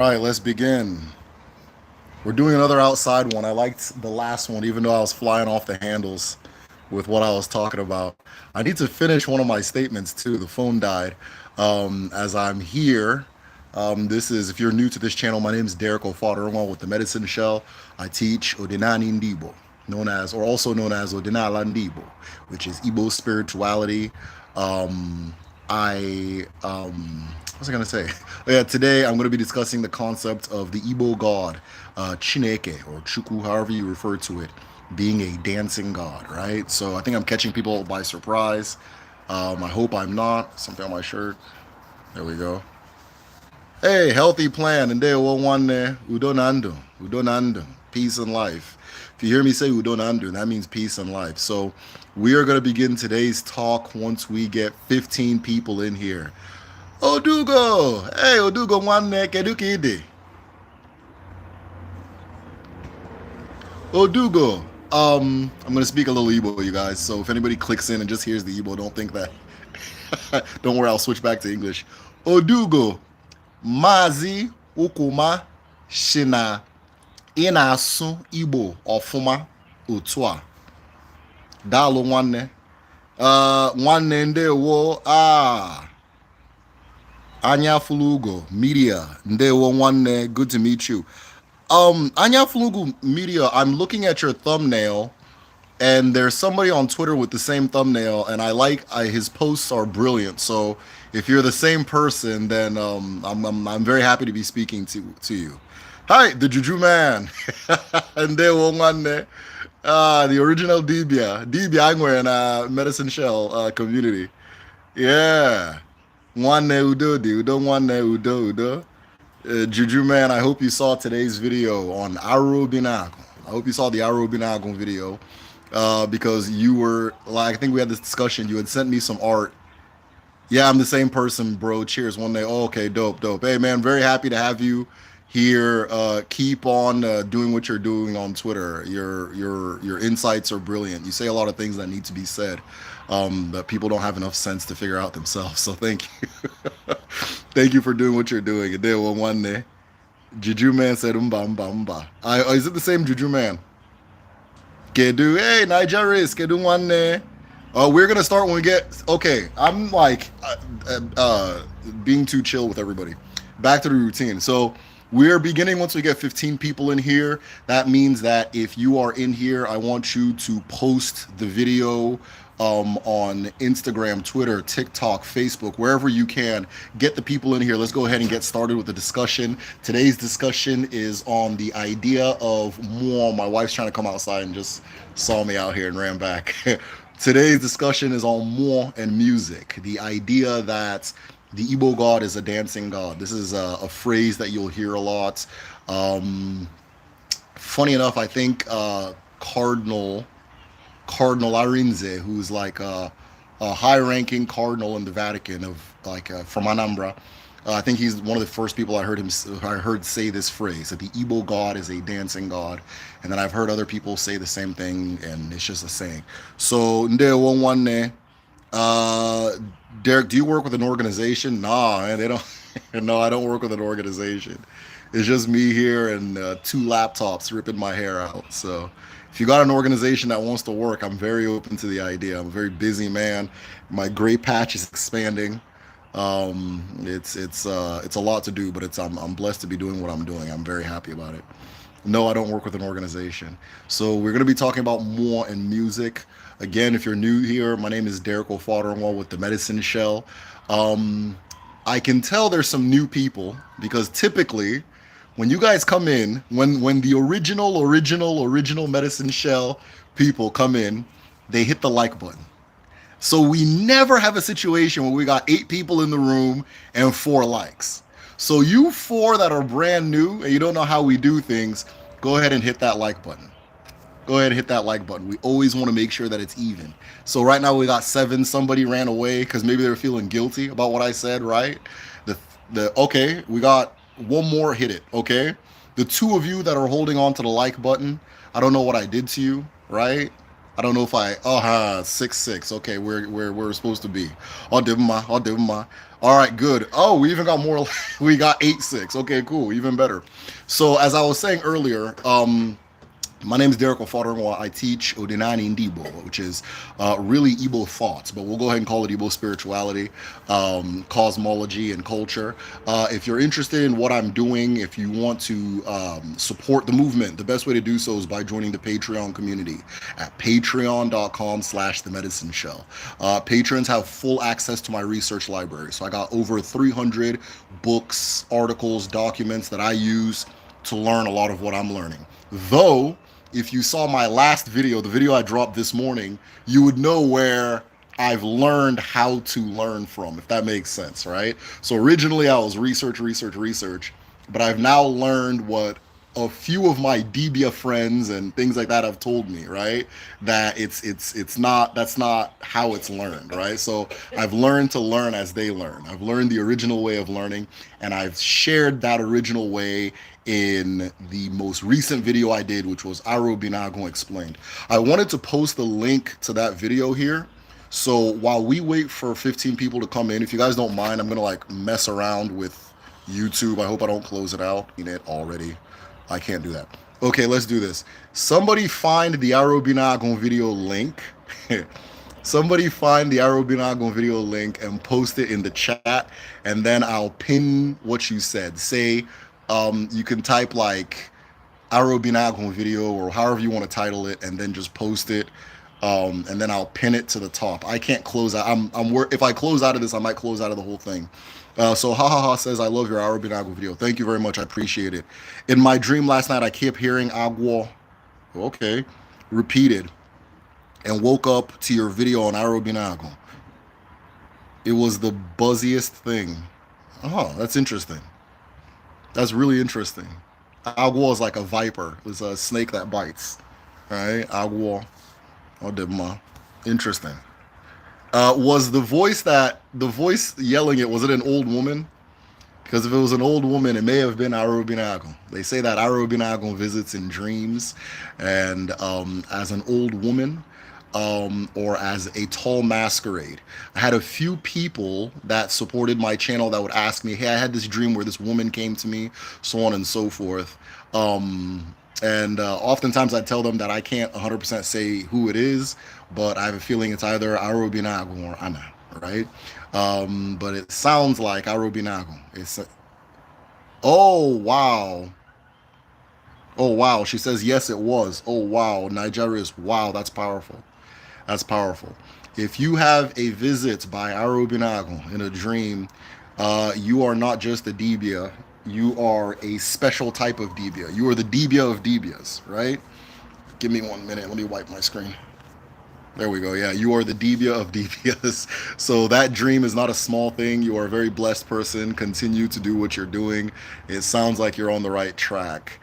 All right, let's begin. We're doing another outside one. I liked the last one, even though I was flying off the handles with what I was talking about. I need to finish one of my statements too. The phone died. As I'm here, this is, if you're new to this channel, my name is Derek Ofadoronwa with the Medicine Shell. I teach Odinani Ndibo, or also known as Odinala Ndibo, which is Igbo spirituality. What was I gonna say? Oh, yeah, today I'm gonna be discussing the concept of the Igbo God, Chineke or Chuku, however you refer to it, being a dancing god, right? So I think I'm catching people by surprise. I hope I'm not. Something on my shirt. There we go. Hey, healthy plan, and there one there. Udonando, udonando, peace and life. If you hear me say udonando, that means peace and life. So we are gonna begin today's talk once we get 15 people in here. Odugo! Hey, Odugo nwanne, kedu ka ị? Odugo. I'm gonna speak a little Igbo, you guys. So if anybody clicks in and just hears the Igbo, don't think that. Don't worry, I'll switch back to English. Odugo, Mazi Ukuma Shina Inasu Igbo Ofuma Utua. Dalo nwanne. Nwanne ndewo. Anya Fulugo Media. Ndewo nwanne. Good to meet you. Anya Flugu Media, I'm looking at your thumbnail, and there's somebody on Twitter with the same thumbnail, and his posts are brilliant. So if you're the same person, then I'm very happy to be speaking to you. Hi, the Juju Man, and there one there. The original Dibia Angwer in Medicine Shell community. Yeah, one udo di udo one udo udo. Juju Man, I hope you saw today's video on Aro Binago. I hope you saw the Aro Binago video because you were like, I think we had this discussion. You had sent me some art. Yeah, I'm the same person, bro. Cheers. One day. Oh, okay, dope, dope. Hey, man, very happy to have you here. Keep on doing what you're doing on Twitter. Your insights are brilliant. You say a lot of things that need to be said that people don't have enough sense to figure out themselves. So thank you. Thank you for doing what you're doing. And then one day, Juju Man said, umba. Is it the same Juju Man? Kedu, hey, Nigerians, Kedu one day. We're gonna start when we get. Okay, I'm like being too chill with everybody. Back to the routine. So we're beginning once we get 15 people in here. That means that if you are in here, I want you to post the video on Instagram, Twitter, TikTok, Facebook, wherever you can. Get the people in here. Let's go ahead and get started with the discussion. Today's discussion is on the idea of Mmuo. My wife's trying to come outside and just saw me out here and ran back. Today's discussion is on Mmuo and music. The idea that the Igbo God is a dancing God. This is a phrase that you'll hear a lot. Funny enough, I think Cardinal Arinze, who's like a high-ranking cardinal in the Vatican from Anambra. I think he's one of the first people I heard say this phrase, that the Igbo God is a dancing God. And then I've heard other people say the same thing, and it's just a saying. So, Ndewo Nwanne, Derek, do you work with an organization? Nah, man, they don't. No, I don't work with an organization. It's just me here and two laptops ripping my hair out. So if you got an organization that wants to work, I'm very open to the idea. I'm a very busy man. My gray patch is expanding. It's a lot to do, but I'm blessed to be doing what I'm doing. I'm very happy about it. No, I don't work with an organization. So we're going to be talking about more in music. Again, if you're new here, my name is Derek Ofadoronwa with the Medicine Shell. I can tell there's some new people because typically when you guys come in, when the original Medicine Shell people come in, they hit the like button. So we never have a situation where we got 8 people in the room and 4 likes. So you 4 that are brand new and you don't know how we do things, go ahead and hit that like button. Go ahead and hit that like button. We always want to make sure that it's even. So right now we got 7. Somebody ran away because maybe they were feeling guilty about what I said, right? Okay, we got one more, hit it, okay? The 2 of you that are holding on to the like button, I don't know what I did to you, right? I don't know if I. Oh, 6-6. Okay, we're supposed to be. I'll give my. All right, good. Oh, we even got more. We got 8-6. Okay, cool. Even better. So as I was saying earlier, my name is Derek Ofodarnwa. I teach Odinani Ndibo, which is really Igbo thoughts, but we'll go ahead and call it Igbo spirituality, cosmology, and culture. If you're interested in what I'm doing, if you want to support the movement, the best way to do so is by joining the Patreon community at patreon.com/The Medicine Show. Patrons have full access to my research library. So I got over 300 books, articles, documents that I use to learn a lot of what I'm learning. Though, if you saw my last video, the video I dropped this morning, you would know where I've learned how to learn from, if that makes sense, right? So originally I was research, but I've now learned what a few of my Debia friends and things like that have told me, right? That it's not that's not how it's learned, right? So I've learned to learn as they learn. I've learned the original way of learning, and I've shared that original way in the most recent video I did, which was Aro Binago Explained. I wanted to post the link to that video here. So while we wait for 15 people to come in, if you guys don't mind, I'm gonna like mess around with YouTube. I hope I don't close it out in it already. I can't do that. Okay, let's do this. Somebody find the Aro Binago video link. Somebody find the Aro Binago video link and post it in the chat, and then I'll pin what you said. Say, you can type like Aro Binago video or however you want to title it, and then just post it. And then I'll pin it to the top. I can't close out. If I close out of this, I might close out of the whole thing. So ha says, I love your Aro Binago video. Thank you very much. I appreciate it. In my dream last night, I kept hearing agua, okay, repeated, and woke up to your video on Aro Binago. It was the buzziest thing. Oh, that's interesting. That's really interesting. Agua is like a viper. It's a snake that bites. Right? Agua. Oh, Debma. Interesting. Was the voice yelling it, was it an old woman? Because if it was an old woman, it may have been Aro Binago. They say that Aro Binago visits in dreams, and as an old woman, or as a tall masquerade. I had a few people that supported my channel that would ask me, hey, I had this dream where this woman came to me, so on and so forth. And oftentimes I tell them that I can't 100% say who it is, but I have a feeling it's either Aro Binago or Anna, right? But it sounds like Aro Binago. Oh, wow. Oh, wow. She says, yes, it was. Oh, wow. Nigeria's, wow, that's powerful. That's powerful. If you have a visit by Aro Binago in a dream, you are not just a Debia. You are a special type of Debia. You are the Debia of Debias, right? Give me 1 minute. Let me wipe my screen. There we go. Yeah, you are the Debia of Debias. So that dream is not a small thing. You are a very blessed person. Continue to do what you're doing. It sounds like you're on the right track.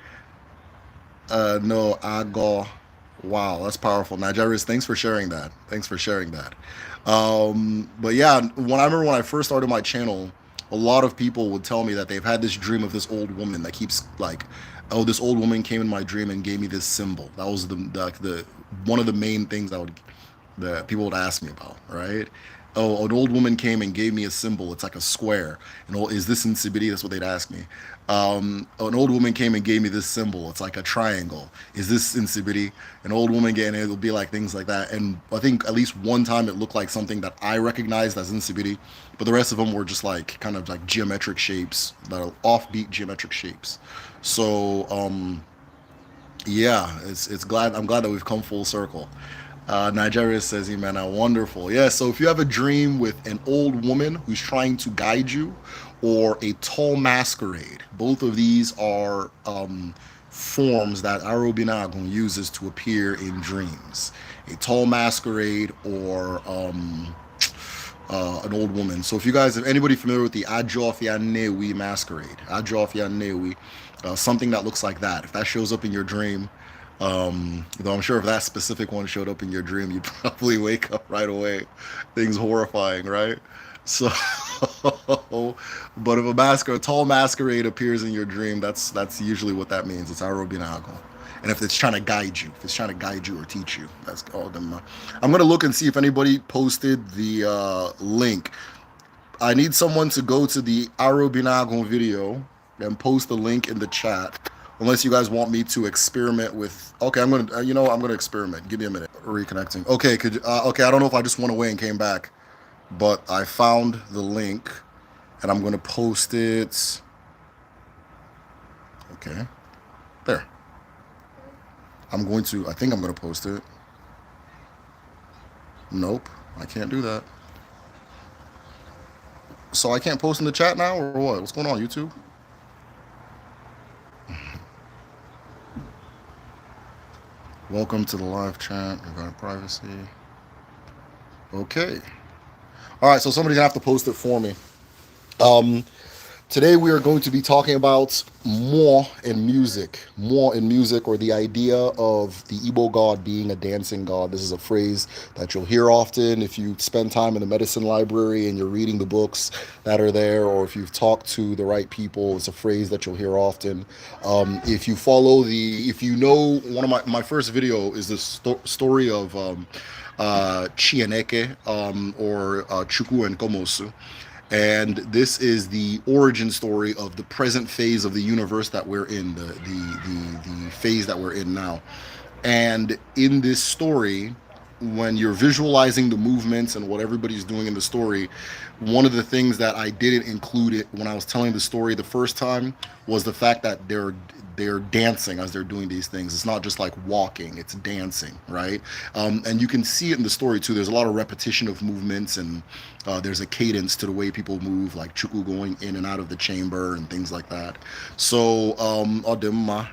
No, Ago. Wow, that's powerful. Nigerians, thanks for sharing that. Thanks for sharing that. But yeah, when I remember when I first started my channel, a lot of people would tell me that they've had this dream of this old woman that keeps like, oh, this old woman came in my dream and gave me this symbol. That was the one of the main things that people would ask me about, right? Oh, an old woman came and gave me a symbol. It's like a square. And is this in Sibidi? That's what they'd ask me. An old woman came and gave me this symbol. It's like a triangle. Is this in Sibidi? An old woman again, it'll be like things like that. And I think at least one time it looked like something that I recognized as in Sibidi, but the rest of them were just like kind of like geometric shapes that are offbeat geometric shapes. So yeah, I'm glad that we've come full circle. Nigeria says, Imana, wonderful. Yeah, so if you have a dream with an old woman who's trying to guide you, or a tall masquerade, both of these are forms that Aro Binago uses to appear in dreams. A tall masquerade or an old woman. So if anybody familiar with the Ajofia Newi masquerade, Ajofia Newi, something that looks like that, if that shows up in your dream, though I'm sure if that specific one showed up in your dream, you'd probably wake up right away. Things horrifying, right? So But if a tall masquerade appears in your dream, that's usually what that means. It's Arobinago. And if it's trying to guide you, if it's trying to guide you or teach you, that's all them. I'm gonna look and see if anybody posted the link. I need someone to go to the Arobinago video and post the link in the chat. Unless you guys want me to experiment with. Okay, I'm gonna. I'm gonna experiment. Give me a minute. Reconnecting. Okay, okay. I don't know if I just went away and came back, but I found the link, and I'm gonna post it. Okay, there. I'm going to. I think I'm gonna post it. Nope, I can't do that. So I can't post in the chat now, or what? What's going on, YouTube? Welcome to the live chat regarding privacy. Okay. All right, so somebody's gonna have to post it for me. Um, Today we are going to be talking about Mmuo in music. Mmuo in music, or the idea of the Igbo God being a dancing god. This is a phrase that you'll hear often if you spend time in the medicine library and you're reading the books that are there, or if you've talked to the right people. It's a phrase that you'll hear often. If you know, one of my first video is the story of Chieneke, or Chukwu and Komosu. And this is the origin story of the present phase of the universe that we're in, the phase that we're in now. And in this story, when you're visualizing the movements and what everybody's doing in the story, one of the things that I didn't include it when I was telling the story the first time was the fact that they're dancing as they're doing these things. It's not just like walking, it's dancing, right? And you can see it in the story too. There's a lot of repetition of movements, and there's a cadence to the way people move, like Chuku going in and out of the chamber and things like that. So, Odemma,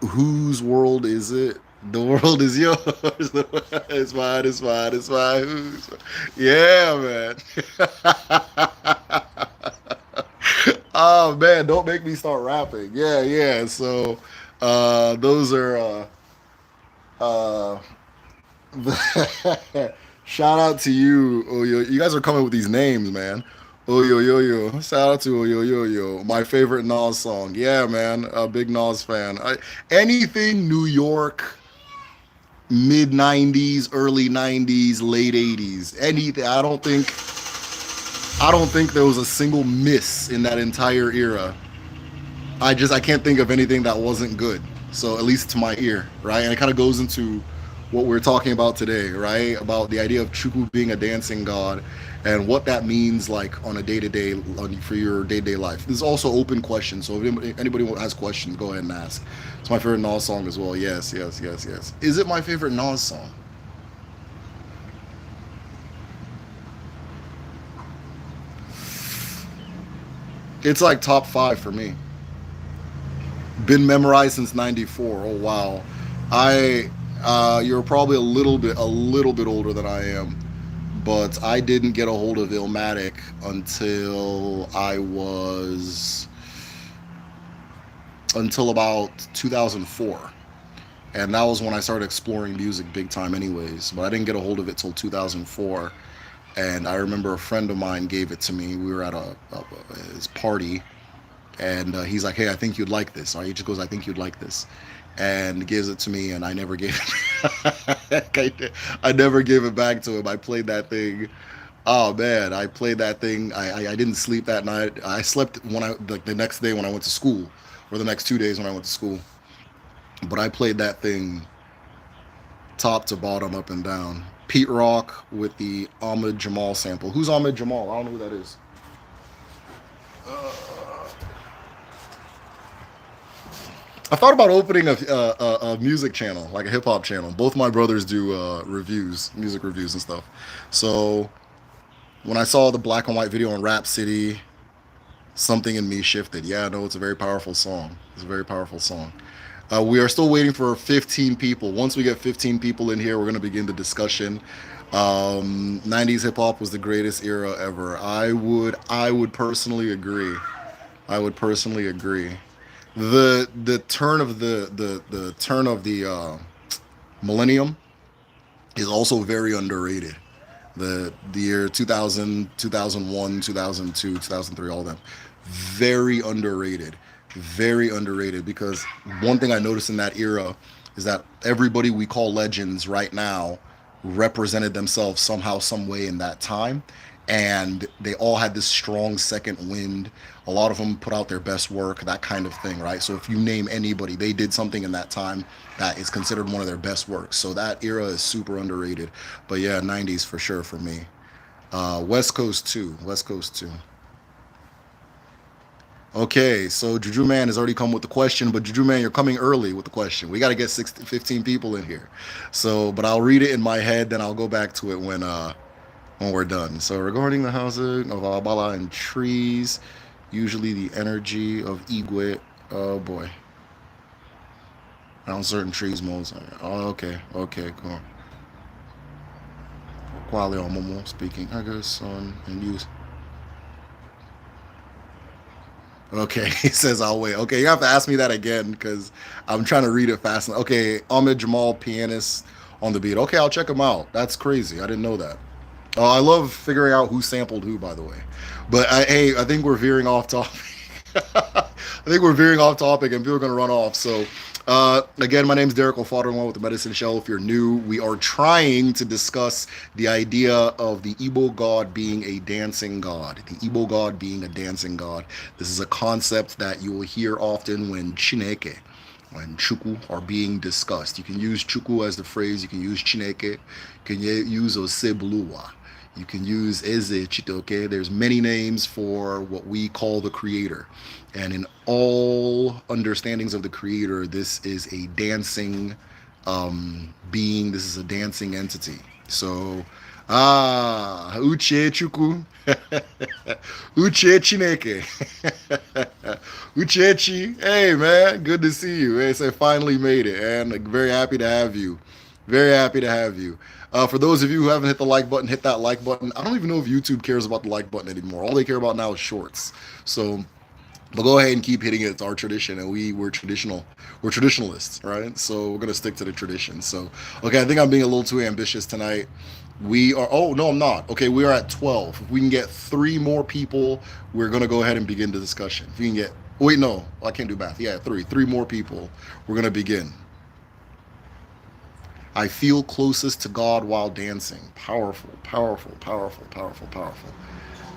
whose world is it? The world is yours. It's mine, it's mine, it's mine. Yeah, man. Oh man, don't make me start rapping. Yeah, yeah. So those are uh shout out to you. Oh yo, you guys are coming with these names, man. Oh yo yo yo. Shout out to Oh yo yo yo. My favorite Nas song. Yeah, man. A big Nas fan. Anything New York, mid '90s, early '90s, late '80s. Anything. I don't think there was a single miss in that entire era. I can't think of anything that wasn't good. So at least to my ear, right? And it kind of goes into what we're talking about today, right? About the idea of Chukwu being a dancing god and what that means, like on a day to day, for your day to day life. This is also open questions, so if anybody has questions, go ahead and ask. It's my favorite Nas song as well. Yes, yes, yes, yes. Is it my favorite Nas song? It's like top five for me. Been memorized since '94. Oh wow. I You're probably a little bit older than I am, but I didn't get a hold of Illmatic until about 2004. And that was when I started exploring music big time anyways, but I didn't get a hold of it till 2004. And I remember a friend of mine gave it to me. We were at his party, and he's like, "Hey, I think you'd like this." He just goes, "I think you'd like this," and gives it to me, and I never gave it. I never gave it back to him. I played that thing. Oh man, I played that thing. I didn't sleep that night. I slept when the next day when I went to school, or the next 2 days when I went to school. But I played that thing top to bottom, up and down. Pete Rock with the Ahmed Jamal sample. Who's Ahmed Jamal? I don't know who that is. I thought about opening a music channel, like a hip hop channel. Both my brothers do reviews, music reviews and stuff. So when I saw the black and white video on Rap City, something in me shifted. Yeah, no, it's a very powerful song. It's a very powerful song. We are still waiting for 15 people. Once we get 15 people in here, we're going to begin the discussion. 90s hip hop was the greatest era ever. I would personally agree. I would personally agree. The turn of the turn of the millennium is also very underrated. The year 2000, 2001, 2002, 2003, all of them. Very underrated. Very underrated because one thing I noticed in that era is that everybody we call legends right now represented themselves somehow, some way in that time. And they all had this strong second wind. A lot of them put out their best work, that kind of thing, right? So if you name anybody, they did something in that time that is considered one of their best works. So that era is super underrated. But yeah, 90s for sure for me. West Coast too. West Coast too. Okay, so Juju Man has already come with the question, but Juju Man, you're coming early with the question. We got to get 15 people in here. So, but I'll read it in my head, then I'll go back to it when we're done. So, regarding the housing of Abala and trees, usually the energy of Igwe. Oh boy, on certain trees, most. Oh, okay, okay, cool. Quality on Momo speaking. I guess on and use. Okay, he says I'll wait. Okay, you have to ask me that again because I'm trying to read it fast. Okay, Ahmed Jamal, pianist on the beat. Okay, I'll check him out. That's crazy. I didn't know that. Oh, I love figuring out who sampled who, by the way. But hey, I think we're veering off topic. I think we're veering off topic, and people are going to run off. So, again, my name is Derek O'Fatherwell with the Medicine Show. If you're new, we are trying to discuss the idea of the Igbo God being a dancing God. The Igbo God being a dancing God. This is a concept that you will hear often when Chuku are being discussed. You can use Chuku as the phrase. You can use Chineke. You can use Osebluwa. You can use Eze Chitoke. There's many names for what we call the creator. And in all understandings of the creator, this is a dancing being. This is a dancing entity. So, Uche Chuku. Uche Chineke. Uchechi. Hey, man. Good to see you. Hey, so I finally made it. And very happy to have you. Very happy to have you. For those of you who haven't hit the like button, hit that like button. I don't even know if YouTube cares about the like button anymore. All they care about now is shorts. So, but go ahead and keep hitting it. It's our tradition, and we're traditional. We're traditionalists, right? So we're gonna stick to the tradition. So, okay, I think I'm being a little too ambitious tonight. We are. Oh no, I'm not. Okay, we are at 12. If we can get three more people, we're gonna go ahead and begin the discussion. If we can get. Wait, no, I can't do math. Yeah, three. Three more people. We're gonna begin. I feel closest to God while dancing. Powerful, powerful, powerful, powerful, powerful.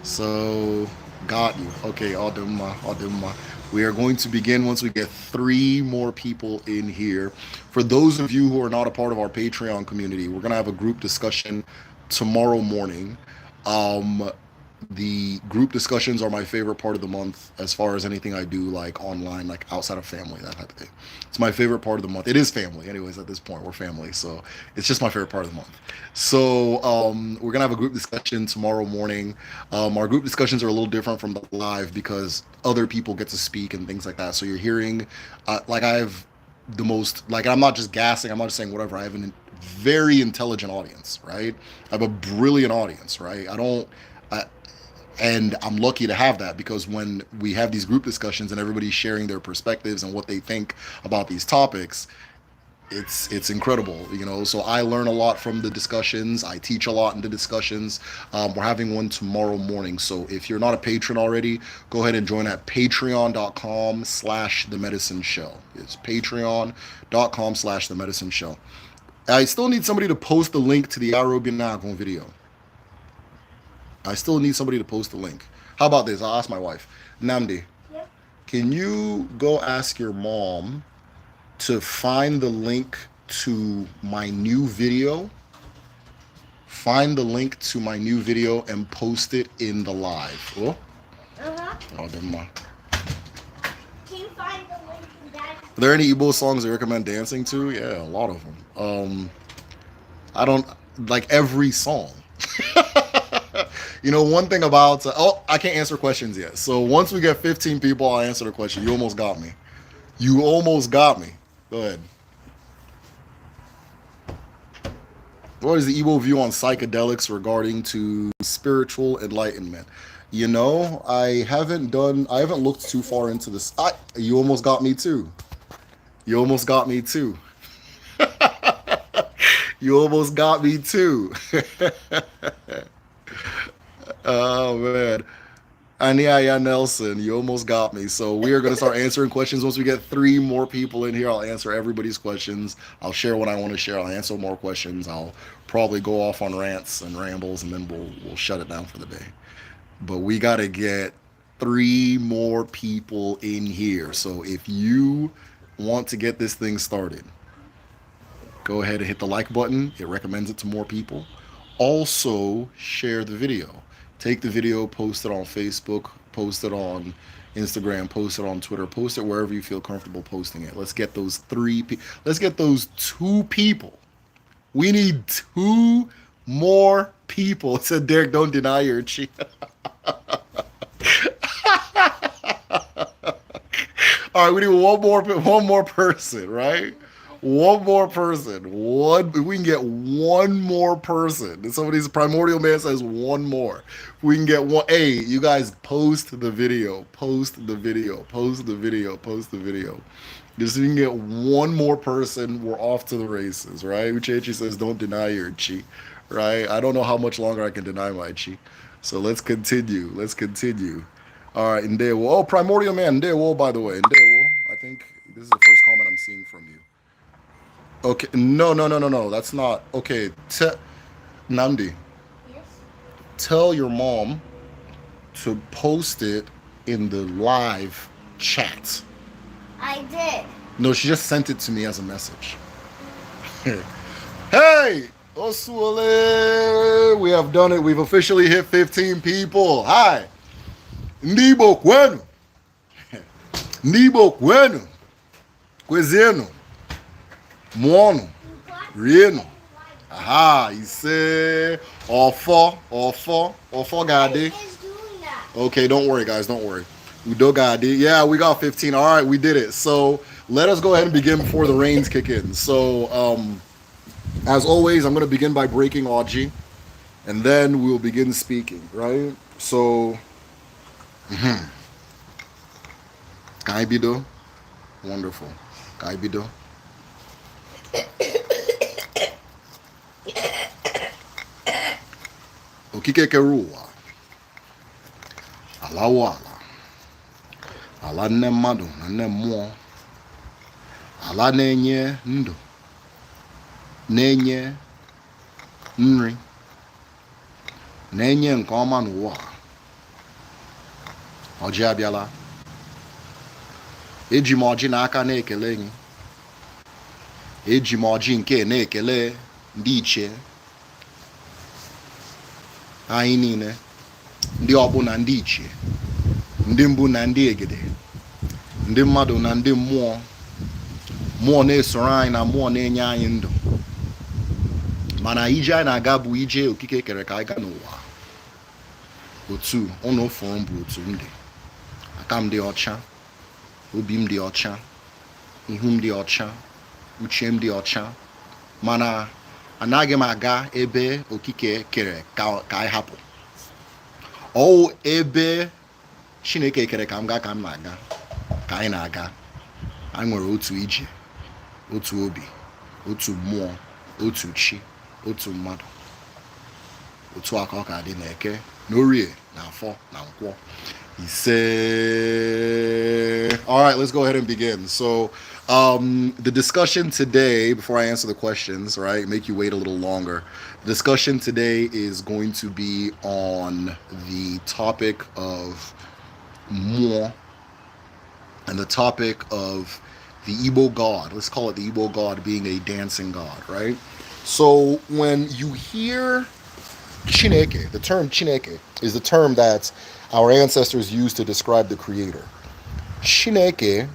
So, got you. Okay, Adumma, Adumma. We are going to begin once we get three more people in here. For those of you who are not a part of our Patreon community, we're going to have a group discussion tomorrow morning. Um, the group discussions are my favorite part of the month as far as anything I do like online, like outside of family, that type of thing. It's my favorite part of the month. It is family anyways. At this point we're family, so it's just my favorite part of the month. So we're gonna have a group discussion tomorrow morning. Our group discussions are a little different from the live because other people get to speak and things like that, so you're hearing like I have the most, like, I'm not just gassing, I'm not just saying whatever. I have a very intelligent audience, right? I have a brilliant audience, right? I don't I, and I'm lucky to have that because when we have these group discussions and everybody's sharing their perspectives and what they think about these topics, it's incredible, you know. So I learn a lot from the discussions. I teach a lot in the discussions. We're having one tomorrow morning, so if you're not a patron already, go ahead and join at patreon.com/the medicine show. It's patreon.com/the medicine show. I still need somebody to post the link to the Arobinagon video. I still need somebody to post the link. How about this? I'll ask my wife. Namdi, can you go ask your mom to find the link to my new video? Find the link to my new video and post it in the live. Oh? Oh, never mind. Can you find the link to that? Are there any Igbo songs you recommend dancing to? Yeah, a lot of them. I don't like every song. You know, one thing about I can't answer questions yet. So once we get 15 people, I'll answer the question. You almost got me. You almost got me. Go ahead. What is the Igbo view on psychedelics regarding to spiritual enlightenment? You know, I haven't looked too far into this. You almost got me too. You almost got me too. You almost got me too. Oh man. Ania Nelson, you almost got me. So we are going to start answering questions. Once we get three more people in here, I'll answer everybody's questions. I'll share what I want to share. I'll answer more questions. I'll probably go off on rants and rambles, and then we'll shut it down for the day. But we got to get three more people in here. So if you want to get this thing started, go ahead and hit the like button. It recommends it to more people. Also, share the video. Take the video, post it on Facebook, post it on Instagram, post it on Twitter, post it wherever you feel comfortable posting it. Let's get those let's get those two people. We need two more people. It said Derek, don't deny your chi. All right, we need one more person, right? One more person. One. If we can get one more person. Somebody's primordial man says one more. If we can get one. Hey, you guys, post the video. Post the video. Post the video. Post the video. Just so we can get one more person, we're off to the races, right? Uchechi says, don't deny your chi, right? I don't know how much longer I can deny my chi. So let's continue. Let's continue. All right, Ndewo. Oh, Primordial Man, Ndewo, by the way. Ndewo. I think this is the first comment I'm seeing from you. Okay, no, no, no, no, no. That's not. Okay, Nandi, Yes. tell your mom to post it in the live chat. I did. No, she just sent it to me as a message. Hey, Osuole, we have done it. We've officially hit 15 people. Hi, Ndibo kwenu, Ndibo kwenu, kwezenu, muonu, rienu. Aha, he said, all four, gade. It's doing that. Okay, don't worry, guys, don't worry. Udo gade. Yeah, we got 15. All right, we did it. So let us go ahead and begin before the rains kick in. So, as always, I'm going to begin by breaking Aji, and then we'll begin speaking, right? So, Kaibido, wonderful. Kaibido. Okike keruwa, alawala, ala nne mmadụ na nne mmụọ, ala na-enye ndụ, na-enye nri, na-enye nke ọma n'ụwa. Ọjị abịala. Eji m ọjị n'aka na-ekele gị. Eji m ọjị nke na-ekele ndị ichie anyị niile, ndị ọbụ na ndị ichie, ndị mbụ na ndị egede, ndị mmadụ na ndị mmụọ, mmụọ na-esoro anyị na mmụọ na-enye anyị ndụ. Mana ije anyị na-aga bụ ije okike kere ka anyị gaa n'ụwa. Otu ụnụ fụrụ m bụ otu m dị. Aka m dị ọcha, obi m dị ọcha, ihu m dị ọcha, uche m dị ọcha. Mana anaghị m aga ebe okike kere ka anyị hapụ. Ọ ebe Chineke kere ka m gaa ka m na-aga, ka anyị na-aga. Anyị nwere otu ije, otu obi, otu mmụọ, otu chi, otu mmadụ. Otu aka ọ ka dị n'Eke, n'Orie, n'Afọ, na Nkwọ. He said, all right, let's go ahead and begin. So, the discussion today, before I answer the questions, right, make you wait a little longer. The discussion today is going to be on the topic of Mmuo and the topic of the Igbo God. Let's call it the Igbo God being a dancing God, right? So, when you hear Chineke, the term Chineke is the term that our ancestors used to describe the creator. Chineke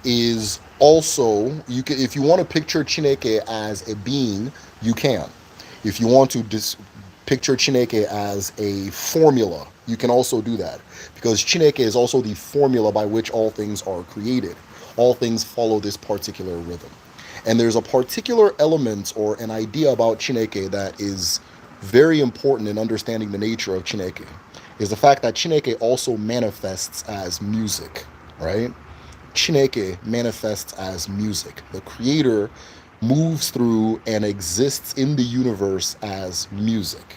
is also, you can, if you want to picture Chineke as a being, you can. If you want to picture Chineke as a formula, you can also do that. Because Chineke is also the formula by which all things are created. All things follow this particular rhythm. And there's a particular element or an idea about Chineke that is very important in understanding the nature of Chineke, is the fact that Chineke also manifests as music, right? Chineke manifests as music. The creator moves through and exists in the universe as music,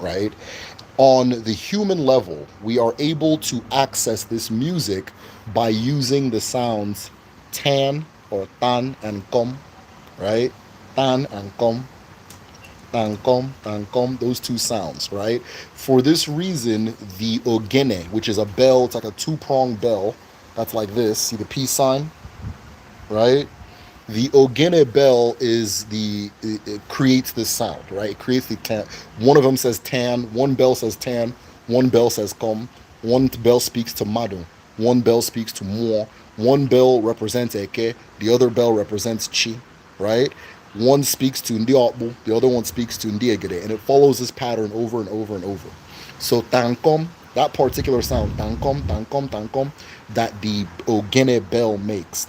right? On the human level, we are able to access this music by using the sounds tan or tan and kom, right? Tan and kom, tan kom, those two sounds, right? For this reason, the ogene, which is a bell, it's like a two-pronged bell that's like this. See the peace sign, right? The ogene bell is it creates this sound, right? It creates the tan. One of them says tan, one bell says tan, one bell says kom, one bell speaks to madu, one bell speaks to Mmuo, one bell represents eke, the other bell represents chi, right? One speaks to ndi okbu, the other one speaks to ndi egede, and it follows this pattern over and over and over. So tankom, that particular sound, tankom, tankom, tankom, that the ogene bell makes,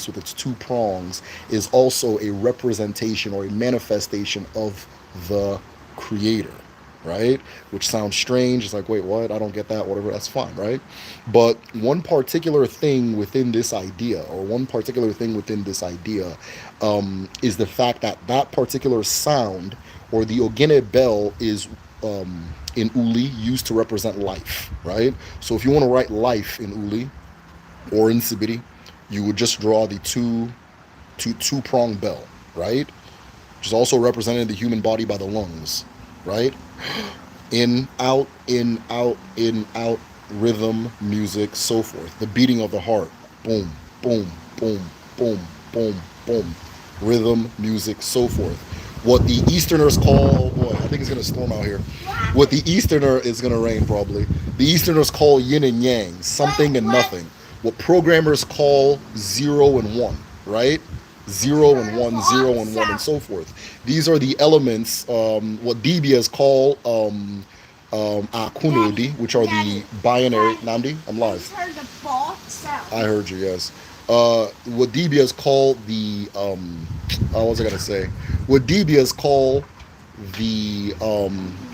with its two prongs, is also a representation or a manifestation of the creator, right? Which sounds strange. It's like, wait, what? I don't get that, whatever, that's fine, right? But one particular thing within this idea, is the fact that that particular sound or the ogene bell is in Uli used to represent life, right? So if you want to write life in Uli or in Sibiri, you would just draw the two prong bell, right? Which is also represented in the human body by the lungs, right? In, out, rhythm, music, so forth. The beating of the heart, boom, boom, boom, boom, boom, boom. Rhythm, music, so forth. What the Easterners call, boy, I think it's gonna storm out here. What the Easterner is gonna rain probably. The Easterners call yin and yang, something and nothing. What programmers call 0 and 1, right? 0 and 1, 0 and 1, and so forth. These are the elements, what DBS call akunodi, which are the binary. Nandi, I'm I live. just heard the ball sound. I heard you, yes. What DBS call the, what was I gonna say? What DBS call the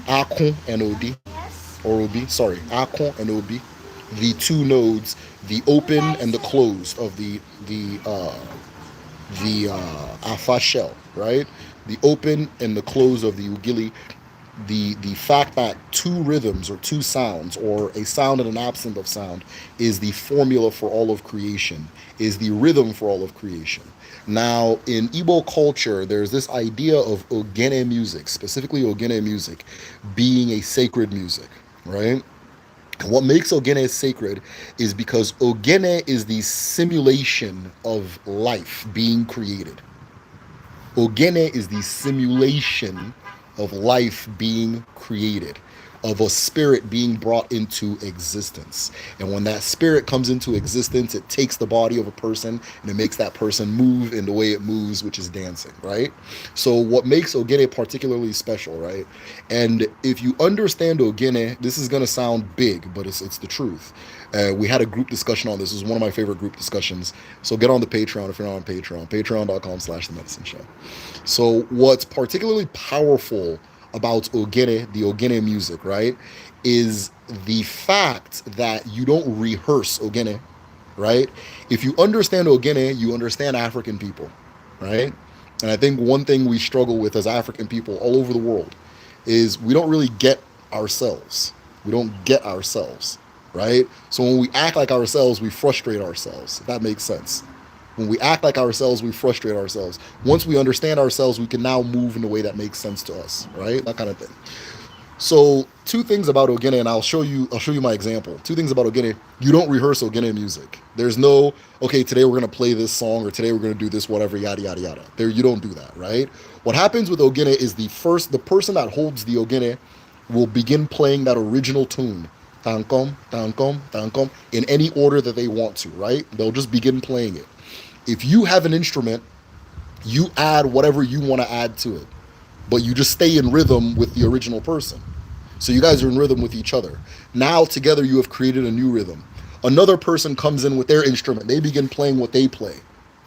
akun and od, Yes. or ob, sorry, akun and ob, the two nodes, the open and the closed of the Afa shell, right? The open and the close of the Ugili. The fact that two rhythms or two sounds or a sound and an absence of sound is the formula for all of creation, is the rhythm for all of creation. Now, in Igbo culture, there's this idea of ogene music, specifically ogene music, being a sacred music, right? And what makes ogene sacred is because ogene is the simulation of life being created. Ogene is the simulation of life being created, of a spirit being brought into existence. And when that spirit comes into existence, it takes the body of a person and it makes that person move in the way it moves, which is dancing, right? So what makes Ogene particularly special, right? And if you understand Ogene, this is going to sound big, but it's the truth. We had a group discussion on this. This is one of my favorite group discussions. So get on the Patreon if you're not on Patreon. Patreon.com/The Medicine Show. So what's particularly powerful about Ogene, the Ogene music, right, is the fact that you don't rehearse Ogene, right? If you understand Ogene, you understand African people, right? And I think one thing we struggle with as African people all over the world is we don't really get ourselves. We don't get ourselves, right? So when we act like ourselves, we frustrate ourselves, if that makes sense. When we act like ourselves, we frustrate ourselves. Once we understand ourselves, we can now move in a way that makes sense to us, right? That kind of thing. So two things about Ogene, and I'll show you my example. Two things about Ogene. You don't rehearse Ogene music. There's no, okay, today we're gonna play this song or today we're gonna do this, whatever, yada yada yada. There, you don't do that, right? What happens with Ogene is the person that holds the Ogene will begin playing that original tune. Tankom, tankom, tankom, in any order that they want to, right? They'll just begin playing it. If you have an instrument, you add whatever you want to add to it, but you just stay in rhythm with the original person. So you guys are in rhythm with each other. Now together you have created a new rhythm. Another person comes in with their instrument. They begin playing what they play,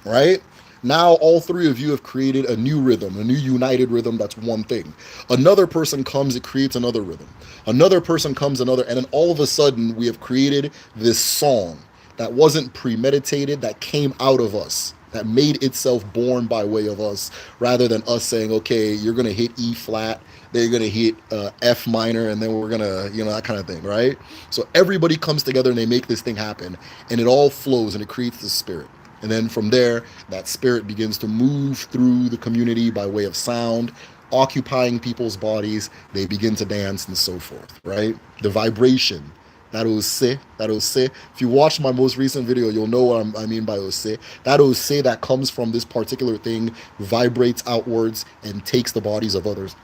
right? Now all three of you have created a new rhythm, a new united rhythm. That's one thing. Another person comes, it creates another rhythm. Another person comes, another, and then all of a sudden we have created this song. that wasn't premeditated, that came out of us, that made itself born by way of us, rather than us saying, okay, you're going to hit E flat, then you're going to hit F minor, and then we're going to, that kind of thing, right? So everybody comes together and they make this thing happen, and it all flows and it creates the spirit. And then from there, that spirit begins to move through the community by way of sound, occupying people's bodies. They begin to dance and so forth, right? The vibration, that ose, that ose. If you watch my most recent video, you'll know what I mean by ose. That ose that comes from this particular thing vibrates outwards and takes the bodies of others,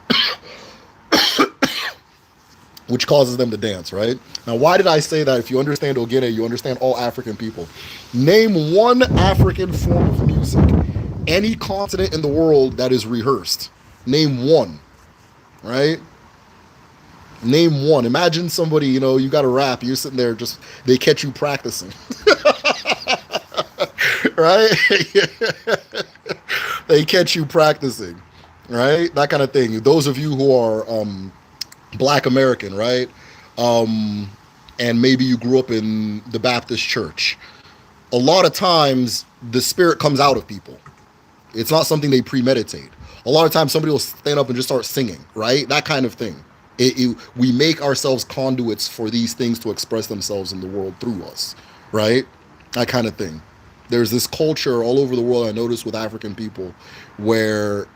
which causes them to dance, right? Now, why did I say that? If you understand Ogene, you understand all African people. Name one African form of music, any continent in the world that is rehearsed. Name one, right? Name one. Imagine somebody, you got to rap, you're sitting there, just, they catch you practicing, right? They catch you practicing, right? That kind of thing. Those of you who are Black American, right? And maybe you grew up in the Baptist church. A lot of times, the spirit comes out of people. It's not something they premeditate. A lot of times, somebody will stand up and just start singing, right? That kind of thing. We make ourselves conduits for these things to express themselves in the world through us, right? That kind of thing. There's this culture all over the world, I noticed, with African people, where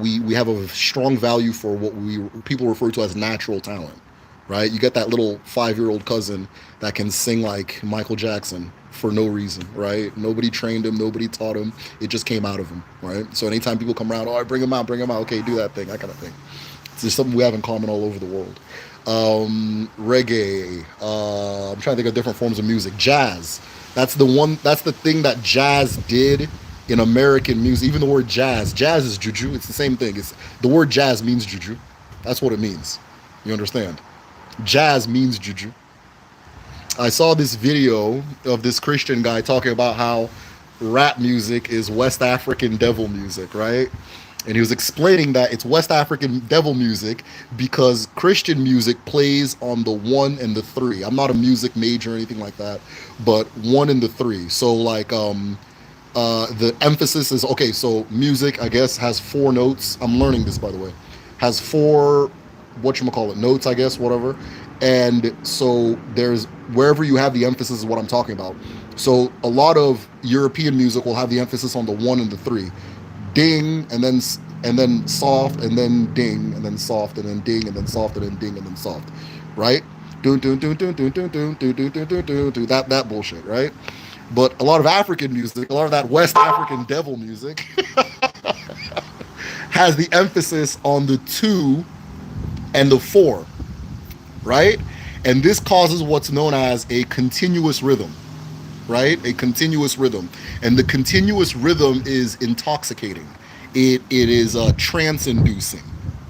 we have a strong value for what people refer to as natural talent, right? You get that little 5-year-old cousin that can sing like Michael Jackson for no reason, right? Nobody trained him, nobody taught him. It just came out of him, right? So anytime people come around, oh, bring him out, okay, do that thing, that kind of thing. It's just something we have in common all over the world. Reggae. I'm trying to think of different forms of music. Jazz. That's the thing that jazz did in American music. Even the word jazz is juju. It's the same thing. The word jazz means juju. That's what it means. You understand? Jazz means juju. I saw this video of this Christian guy talking about how rap music is West African devil music, right? And he was explaining that it's West African devil music because Christian music plays on the 1 and the 3. I'm not a music major or anything like that, but 1 and the 3. So like the emphasis is, okay, so music, I guess, has 4 notes. I'm learning this, by the way. Has 4, notes, I guess, whatever. And so there's, wherever you have the emphasis is what I'm talking about. So a lot of European music will have the emphasis on the 1 and the 3. Ding, and then soft, and then ding, and then soft, and then ding, and then soft, and then ding, and then soft, right? Doon, doon, doon, doon, doon, doon, doon, doon, doon, doon, doon, doon, that bullshit, right? But a lot of African music, a lot of that West African devil music has the emphasis on the 2 and the 4, right? And this causes what's known as a continuous rhythm, right? A continuous rhythm. And the continuous rhythm is intoxicating. It is trance-inducing,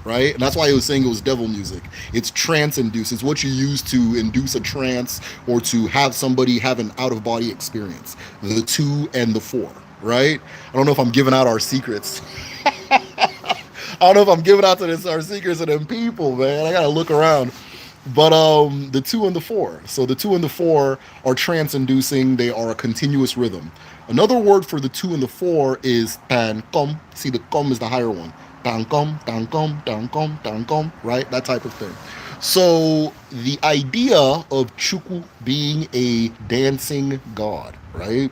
right? And that's why I was saying it was devil music. It's trance-inducing. It's what you use to induce a trance or to have somebody have an out-of-body experience. The 2 and the 4, right? I don't know if I'm giving out our secrets. I don't know if I'm giving out our secrets to them people, man. I gotta look around. But the 2 and the 4. So the 2 and the 4 are trance-inducing. They are a continuous rhythm. Another word for the 2 and the 4 is tan kom. See, the kom is the higher one. Tan kom, tan kom, tan kom, tan kom, right? That type of thing. So the idea of Chukwu being a dancing god, right?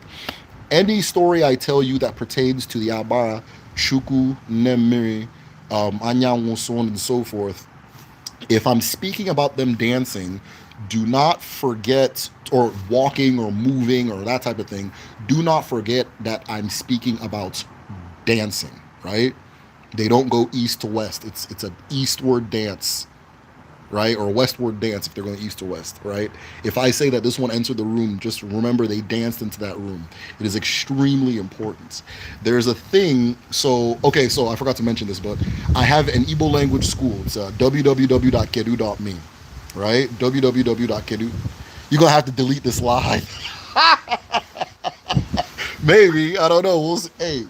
Any story I tell you that pertains to the Abara, Chukwu, Nemiri, Anyanwu, so on and so forth, if I'm speaking about them dancing, do not forget, or walking or moving or that type of thing, do not forget that I'm speaking about dancing, right? They don't go east to west. It's an eastward dance, right? Or westward dance if they're going east to west, right? If I say that this one entered the room, just remember they danced into that room. It is extremely important. There's a thing, so I forgot to mention this, but I have an Igbo language school. It's www.kedu.me, right? www.kedu. You're going to have to delete this live. Maybe, I don't know. We'll see. Hey,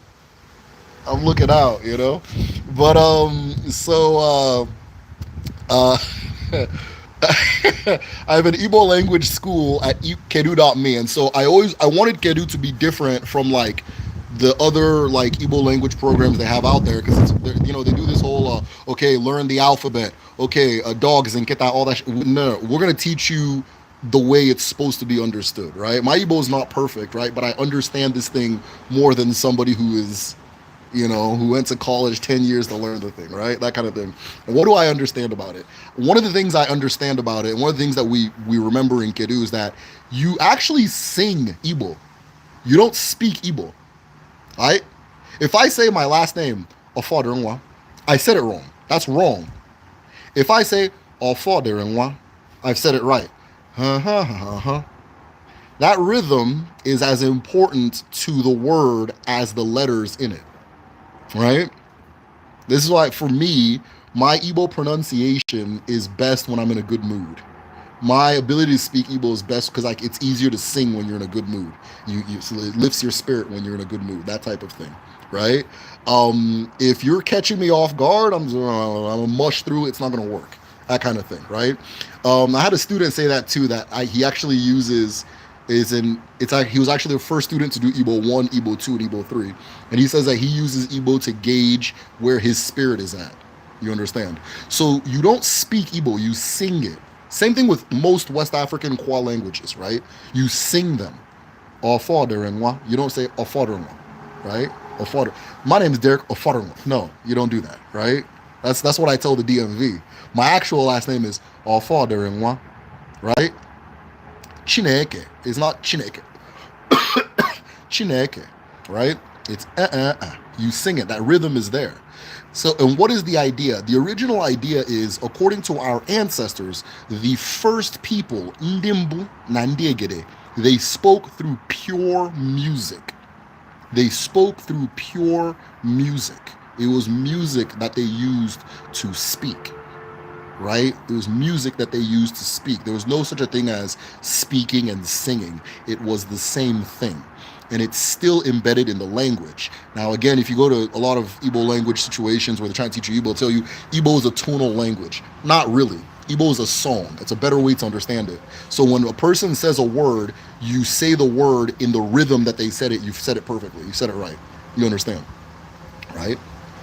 I'm looking out, But, I have an Igbo language school at Kedu.me, and so I wanted Kedu to be different from like the other like Igbo language programs they have out there because they do this whole okay, learn the alphabet, okay, dogs and get that all that. No, we're gonna teach you the way it's supposed to be understood, right? My Igbo is not perfect, right, but I understand this thing more than somebody who is who went to college 10 years to learn the thing, right? That kind of thing. And what do I understand about it? One of the things I understand about it, and one of the things that we remember in Kedu is that you actually sing Igbo. You don't speak Igbo, right? If I say my last name, Ofoderenwa, I said it wrong. That's wrong. If I say Ofoderenwa, I've said it right. Ha ha ha ha. That rhythm is as important to the word as the letters in it, right? This is why, for me, my Igbo pronunciation is best when I'm in a good mood. My ability to speak Igbo is best because like it's easier to sing when you're in a good mood. So it lifts your spirit when you're in a good mood. That type of thing, right? If you're catching me off guard, I'm gonna mush through. It's not gonna work. That kind of thing, right? I had a student say that too. He actually uses is in it's like he was actually the first student to do Igbo 1, Igbo 2, and Igbo 3. And he says that he uses Igbo to gauge where his spirit is at. You understand? So you don't speak Igbo, you sing it. Same thing with most West African Kwa languages, right? You sing them. Ofoderenwa. You don't say Ofoderenwa, right? Ofoder. My name is Derek Ofoderenwa. No, you don't do that, right? That's what I tell the DMV. My actual last name is Ofoderenwa, right? Chineke is not Chineke. Chineke, right? It's You sing it. That rhythm is there. So, and what is the idea? The original idea is, according to our ancestors, the first people, Ndimbu Nandiegede, they spoke through pure music. They spoke through pure music. It was music that they used to speak, right? It was music that they used to speak. There was no such a thing as speaking and singing. It was the same thing. And it's still embedded in the language. Now, again, if you go to a lot of Igbo language situations where they're trying to teach you Igbo, they'll tell you Igbo is a tonal language. Not really. Igbo is a song. It's a better way to understand it. So when a person says a word, you say the word in the rhythm that they said it. You've said it perfectly. You said it right. You understand, right?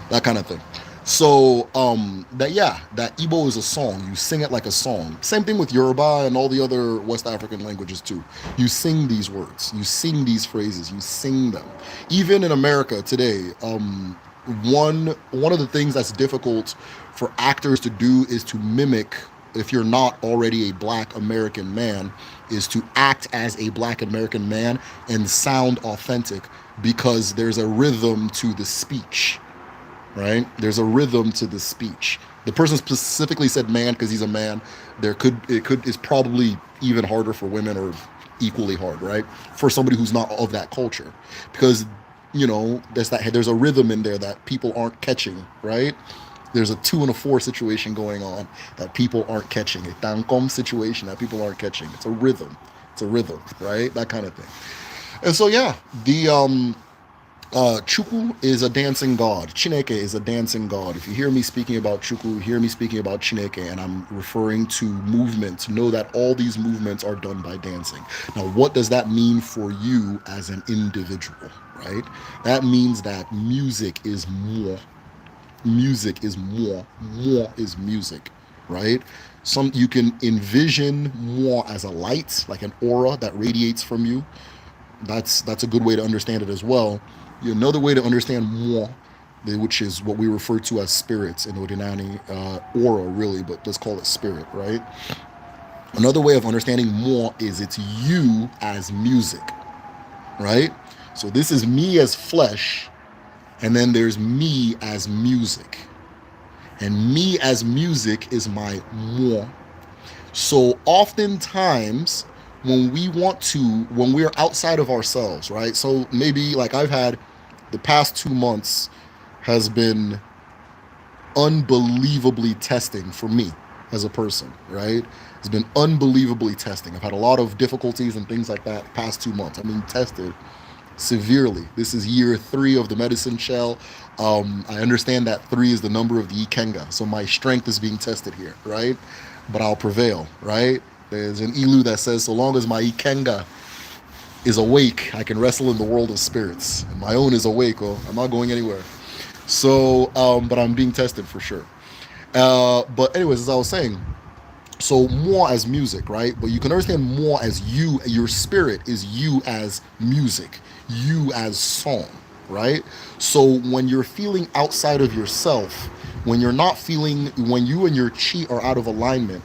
That kind of thing. So that Igbo is a song. You sing it like a song. Same thing with Yoruba and all the other West African languages too. You sing these words. You sing these phrases. You sing them. Even in America today, one of the things that's difficult for actors to do is to mimic. If you're not already a Black American man, is to act as a Black American man and sound authentic because there's a rhythm to the speech, right? There's a rhythm to the speech. The person specifically said man because he's a man. It's probably even harder for women or equally hard, right? For somebody who's not of that culture, because there's a rhythm in there that people aren't catching, right? There's a 2 and a 4 situation going on that people aren't catching. A tangkom situation that people aren't catching. It's a rhythm. It's a rhythm, right? That kind of thing. And so yeah, the Chukwu is a dancing god. Chineke is a dancing god. If you hear me speaking about Chukwu, hear me speaking about Chineke, and I'm referring to movements, know that all these movements are done by dancing. Now, what does that mean for you as an individual, right? That means that music is more. Music is more. More is music, right? You can envision more as a light, like an aura that radiates from you. That's a good way to understand it as well. Another way to understand moi, which is what we refer to as spirits in Odinani, aura really, but let's call it spirit, right? Another way of understanding moi is it's you as music, right? So this is me as flesh, and then there's me as music. And me as music is my moi. So oftentimes when we're outside of ourselves, right? So maybe like I've had the past 2 months has been unbelievably testing for me as a person, right? It's been unbelievably testing. I've had a lot of difficulties and things like that past 2 months. I'm being tested severely. This is year 3 of the medicine shell. I understand that 3 is the number of the Ikenga. So my strength is being tested here, right? but I'll prevail, right? There's an ilu that says, so long as my ikenga is awake, I can wrestle in the world of spirits. And my own is awake, oh, I'm not going anywhere. So, but I'm being tested for sure. But anyways, as I was saying, so more as music, right? But you can understand more as you, your spirit is you as music, you as song, right? So when you're feeling outside of yourself, when you're not feeling, when you and your chi are out of alignment,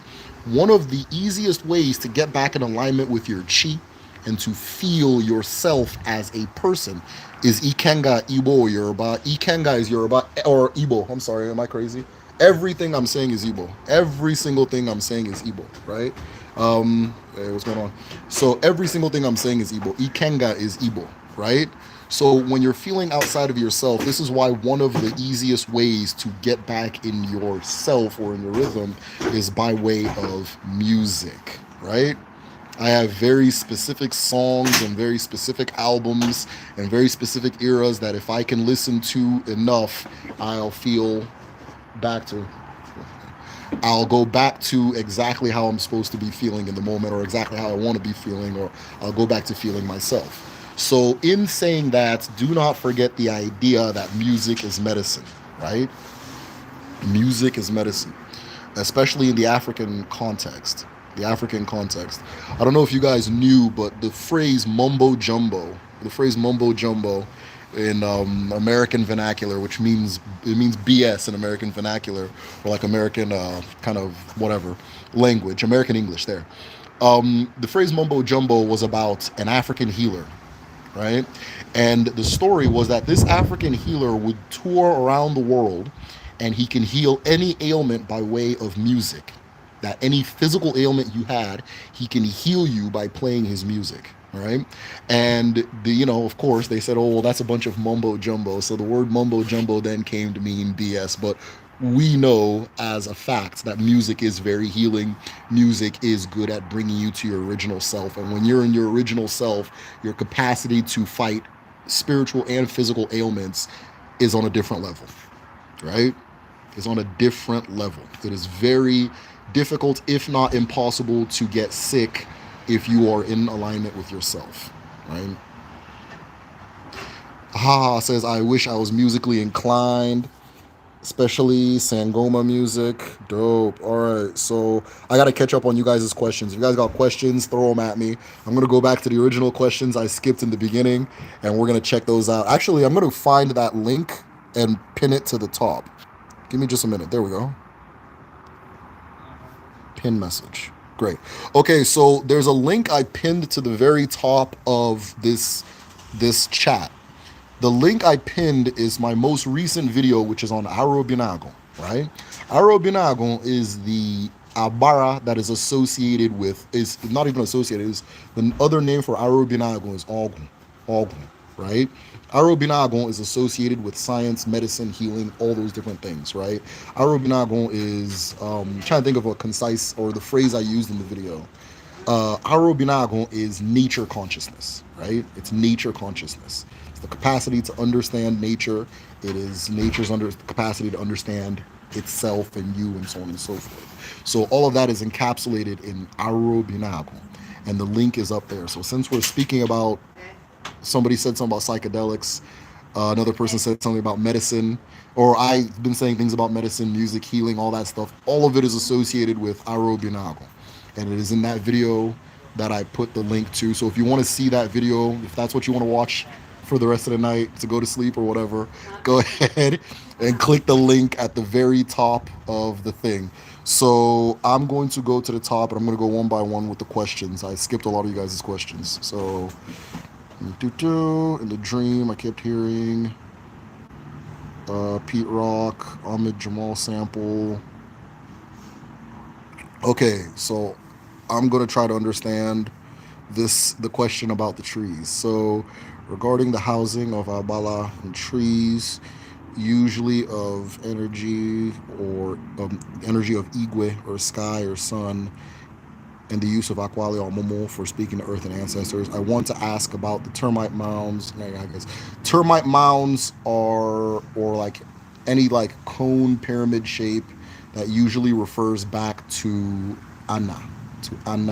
one of the easiest ways to get back in alignment with your chi and to feel yourself as a person is Ikenga Igbo Yoruba. Ikenga is Yoruba or Igbo. I'm sorry, am I crazy? Everything I'm saying is Igbo. Every single thing I'm saying is Igbo, right? Hey, what's going on? So every single thing I'm saying is Igbo. Ikenga is Igbo, right? So when you're feeling outside of yourself, this is why one of the easiest ways to get back in yourself or in your rhythm is by way of music, right? I have very specific songs and very specific albums and very specific eras that if I can listen to enough, I'll feel back to. I'll go back to exactly how I'm supposed to be feeling in the moment or exactly how I want to be feeling, or I'll go back to feeling myself. So, in saying that, do not forget the idea that music is medicine, right? Music is medicine, especially in the African context. The African context. I don't know if you guys knew, but the phrase mumbo jumbo in American vernacular, which means it means BS in American vernacular, or like American kind of whatever language, American English. There, the phrase mumbo jumbo was about an African healer, right? And the story was that this African healer would tour around the world and he can heal any ailment by way of music. That any physical ailment you had, he can heal you by playing his music. All right. And of course, they said, oh, well, that's a bunch of mumbo jumbo. So the word mumbo jumbo then came to mean BS. But we know as a fact that music is very healing. Music is good at bringing you to your original self. And when you're in your original self, your capacity to fight spiritual and physical ailments is on a different level, right? Is on a different level. It is very difficult, if not impossible, to get sick if you are in alignment with yourself, right? Haha says, I wish I was musically inclined, especially Sangoma music. Dope. All right. So I got to catch up on you guys' questions. If you guys got questions, throw them at me. I'm going to go back to the original questions I skipped in the beginning, and we're going to check those out. Actually, I'm going to find that link and pin it to the top. Give me just a minute. There we go. Pin message. Great. Okay, so there's a link I pinned to the very top of this chat. The link I pinned is my most recent video, which is on Aro Binago, right? Aro Binago is the Abara that is associated with, is not even associated, is the other name for Aro Binago is Ogun. Ogun, right? Aro Binago is associated with science, medicine, healing, all those different things, right? Aro Binago is, trying to think of a concise, or the phrase I used in the video. Aro Binago is nature consciousness, right? It's nature consciousness. It's the capacity to understand nature. It is nature's capacity to understand itself and you and so on and so forth. So all of that is encapsulated in Aro Binago. And the link is up there. So since we're speaking about, somebody said something about psychedelics, another person said something about medicine, or I've been saying things about medicine, music, healing, all that stuff. All of it is associated with Aro Binago. And it is in that video that I put the link to. So if you want to see that video, if that's what you want to watch for the rest of the night to go to sleep or whatever, go ahead and click the link at the very top of the thing. So I'm going to go to the top and I'm going to go one by one with the questions. I skipped a lot of you guys' questions. So in the dream, I kept hearing Pete Rock, Ahmed Jamal sample. Okay, so I'm gonna try to understand the question about the trees. So regarding the housing of Abala and trees, usually of energy or energy of Igwe or sky or sun, and the use of Akwali or Momo for speaking to earth and ancestors. I want to ask about the termite mounds. I guess termite mounds are, or like any like cone pyramid shape that usually refers back to Anna, and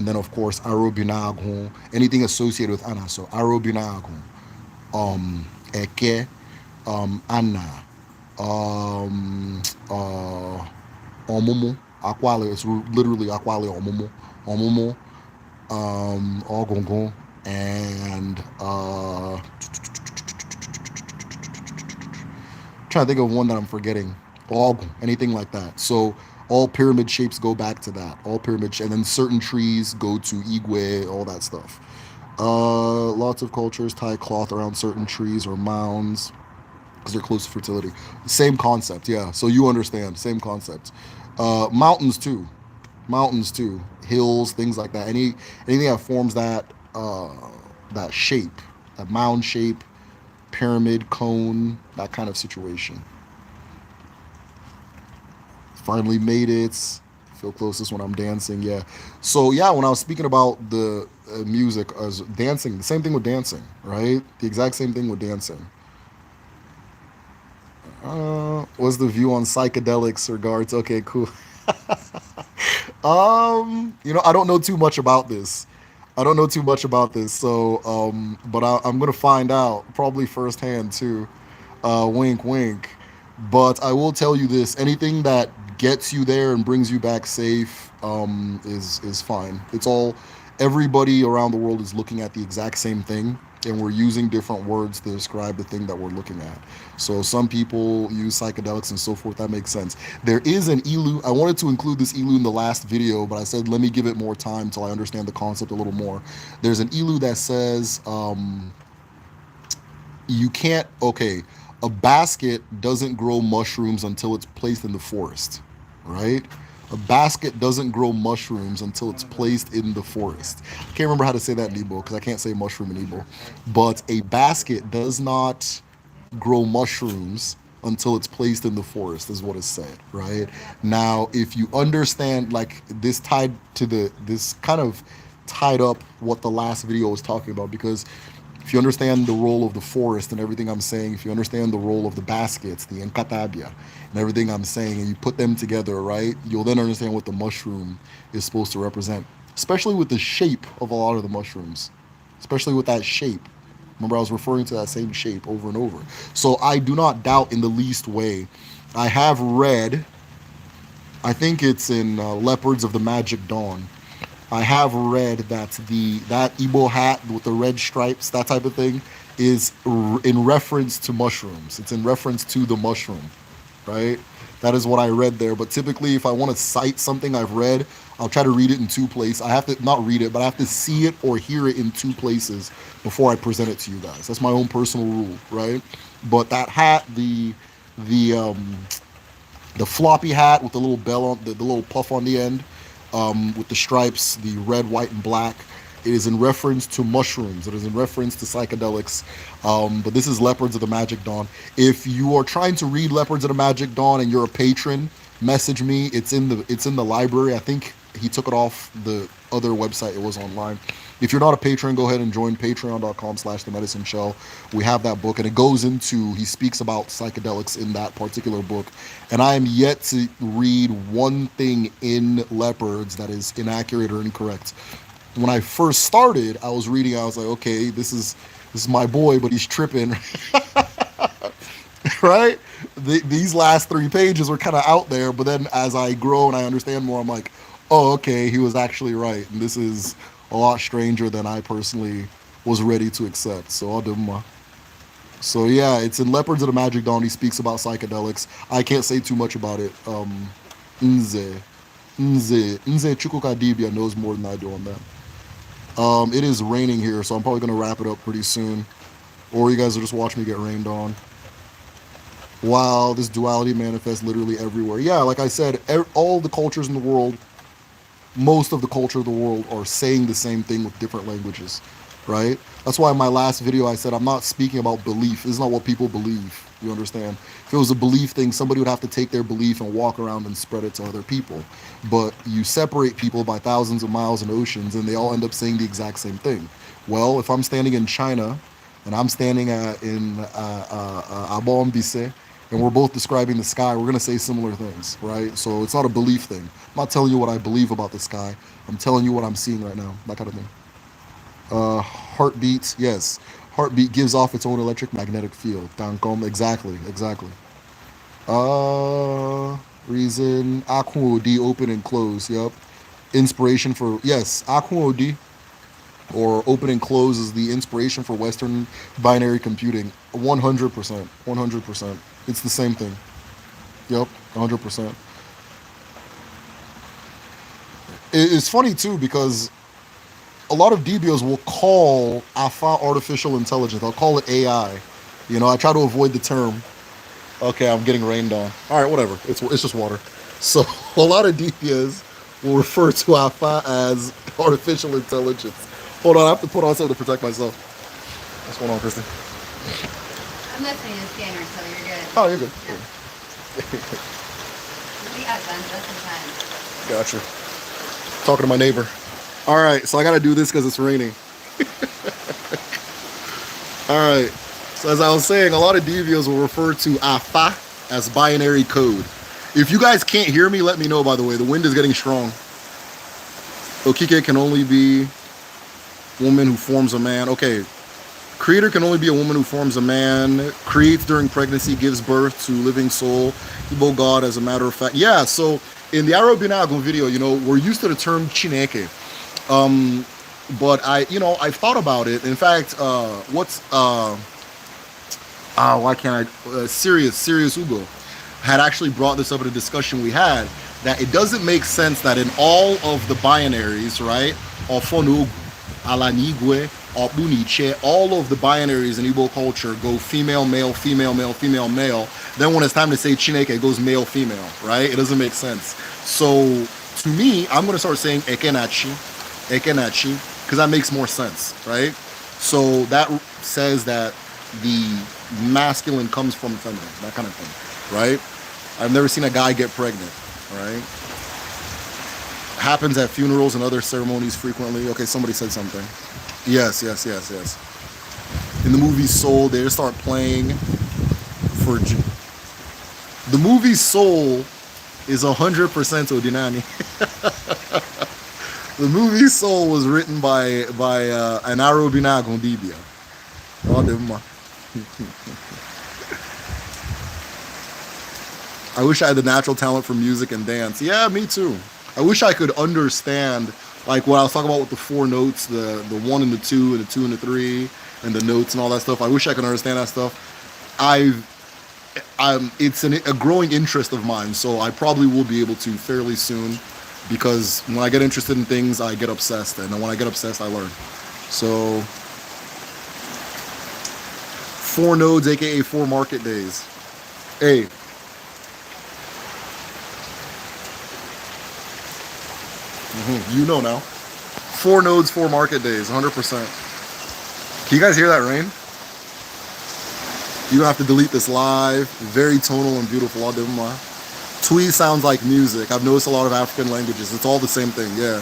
then of course Arobinagun, anything associated with Anna. So Arobinagun, Eke, Anna, um, uh, Omumu, Akwale. It's literally Akwale Omumu, Omumu, Ogongon, and trying to think of one that I'm forgetting. All anything like that. So all pyramid shapes go back to that. All and then certain trees go to Igwe, all that stuff. Lots of cultures tie cloth around certain trees or mounds because they're close to fertility. Same concept, yeah. So you understand, same concept. Mountains too, hills, things like that. Anything that forms that shape, that mound shape, pyramid, cone, that kind of situation. Finally made it. Feel closest when I'm dancing. Yeah. So yeah, when I was speaking about the music as dancing, the same thing with dancing, right? The exact same thing with dancing. What's the view on psychedelics regards? Okay, cool. I don't know too much about this. I don't know too much about this, so but I'm gonna find out probably firsthand too. Wink, wink. But I will tell you this: anything that gets you there and brings you back safe is fine. It's all. Everybody around the world is looking at the exact same thing, and we're using different words to describe the thing that we're looking at. So some people use psychedelics and so forth. That makes sense. There is an ilu. I wanted to include this ilu in the last video, but I said let me give it more time till I understand the concept a little more. There's an ilu that says you can't. Okay, a basket doesn't grow mushrooms until it's placed in the forest, right? A basket doesn't grow mushrooms until it's placed in the forest. I can't remember how to say that in Igbo because I can't say mushroom in Igbo. But a basket does not grow mushrooms until it's placed in the forest, is what is said, right? Now, if you understand, like this tied to this kind of tied up what the last video was talking about, because if you understand the role of the forest and everything I'm saying, if you understand the role of the baskets, the enkatabia, and everything I'm saying, and you put them together, right, you'll then understand what the mushroom is supposed to represent, especially with the shape of a lot of the mushrooms, especially with that shape. Remember, I was referring to that same shape over and over. So I do not doubt in the least way. I have read, I think it's in Leopards of the Magic Dawn. I have read that that Igbo hat with the red stripes, that type of thing, is in reference to mushrooms. It's in reference to the mushroom, right? That is what I read there. But typically, if I want to cite something I've read, I'll try to read it in two places. I have to not read it, but I have to see it or hear it in two places before I present it to you guys. That's my own personal rule, right? But that hat, the the floppy hat with the little bell on the little puff on the end, with the stripes, the red, white, and black. It is in reference to mushrooms. It is in reference to psychedelics. But this is Leopards of the Magic Dawn. If you are trying to read Leopards of the Magic Dawn and you're a patron, message me. It's in the library. I think he took it off the other website. It was online. If you're not a patron, go ahead and join patreon.com/the medicine shell. We have that book, and it goes into, he speaks about psychedelics in that particular book. And I am yet to read one thing in Leopards that is inaccurate or incorrect. When I first started, I was reading, I was like, okay, this is my boy, but he's tripping. Right? These last three pages were kind of out there, but then as I grow and I understand more, I'm like, oh, okay, he was actually right. And this is a lot stranger than I personally was ready to accept. So I'll do my. So yeah, it's in Leopards of the Magic Dawn. He speaks about psychedelics. I can't say too much about it. Nze, Nze Chukwukadibia knows more than I do on that. It is raining here, so I'm probably gonna wrap it up pretty soon. Or you guys will just watch me get rained on. Wow, this duality manifests literally everywhere. Yeah, like I said, all the cultures in the world, most of the culture of the world are saying the same thing with different languages, right? That's why in my last video I said I'm not speaking about belief. This is not what people believe. You understand? If it was a belief thing, somebody would have to take their belief and walk around and spread it to other people. But you separate people by thousands of miles and oceans, and they all end up saying the exact same thing. Well, if I'm standing in China and I'm standing in Abombise, and we're both describing the sky, we're gonna say similar things, right? So it's not a belief thing. I'm not telling you what I believe about the sky. I'm telling you what I'm seeing right now, that kind of thing. Heartbeat, yes. Heartbeat gives off its own electric magnetic field. Dankom, exactly, exactly. Reason. Akun OD, open and close. Yep. Inspiration for, yes, Akun OD, or open and close, is the inspiration for Western binary computing. 100%. 100%. It's the same thing. Yep. 100%. It's funny too because a lot of DBOs will call Alpha artificial intelligence. I'll call it AI. You know, I try to avoid the term. Okay, I'm getting rained on. All right, whatever. It's just water. So a lot of DBOs will refer to Alpha as artificial intelligence. Hold on, I have to put on something to protect myself. What's going on, Kristen? I'm listening to the scanner, so you're good. Oh, you're good. Yeah. We got done just in time. Gotcha. Talking to my neighbor. All right, so I gotta do this because it's raining. All right. So as I was saying, a lot of DVOs will refer to Alpha as binary code. If you guys can't hear me, let me know, by the way. The wind is getting strong. Okike can only be woman who forms a man. Okay. Creator can only be a woman who forms a man, creates during pregnancy, gives birth to living soul. Igbo God, as a matter of fact. Yeah, so in the Arobinago video, you know, we're used to the term Chineke. But I've thought about it. In fact, why can't I? Serious Ugo had actually brought this up in a discussion we had, that it doesn't make sense that in all of the binaries, right? Ofonu, Alanigwe, Opuniche, all of the binaries in Igbo culture go female, male, female, male, female, male. Then when it's time to say Chineke, it goes male, female, right? It doesn't make sense. So to me, I'm going to start saying Ekenachi, because that makes more sense, right? So that says that the masculine comes from feminine, that kind of thing, right? I've never seen a guy get pregnant, right? Happens at funerals and other ceremonies frequently. Okay, somebody said something. Yes. In the movie Soul, they just start playing for... The movie Soul is 100% Odinani. The movie Soul was written by an Arobinagon Dibia. I wish I had the natural talent for music and dance. Yeah, me too. I wish I could understand, like what I was talking about with the four notes, the one and the two and the two and the three and the notes and all that stuff. I wish I could understand that stuff. It's a growing interest of mine, so I probably will be able to fairly soon, because when I get interested in things, I get obsessed, and when I get obsessed, I learn. So, 4 nodes, aka 4 market days. Hey. You know now. 4 nodes, 4 market days, 100%. Can you guys hear that rain? You have to delete this live. Very tonal and beautiful. Twi sounds like music. I've noticed a lot of African languages. It's all the same thing, yeah.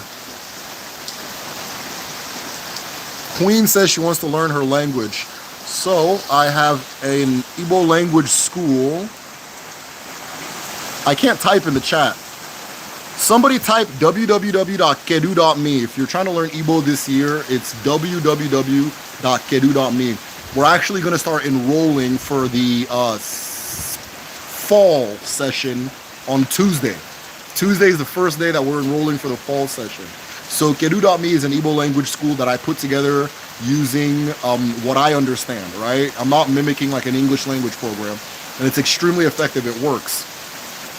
Queen says she wants to learn her language. So I have an Igbo language school. I can't type in the chat. Somebody type www.kedu.me. If you're trying to learn Igbo this year, it's www.kedu.me. We're actually going to start enrolling for the fall session on Tuesday. Tuesday is the first day that we're enrolling for the fall session. So Kedu.me is an Igbo language school that I put together using what I understand, right? I'm not mimicking like an English language program, and it's extremely effective. It works.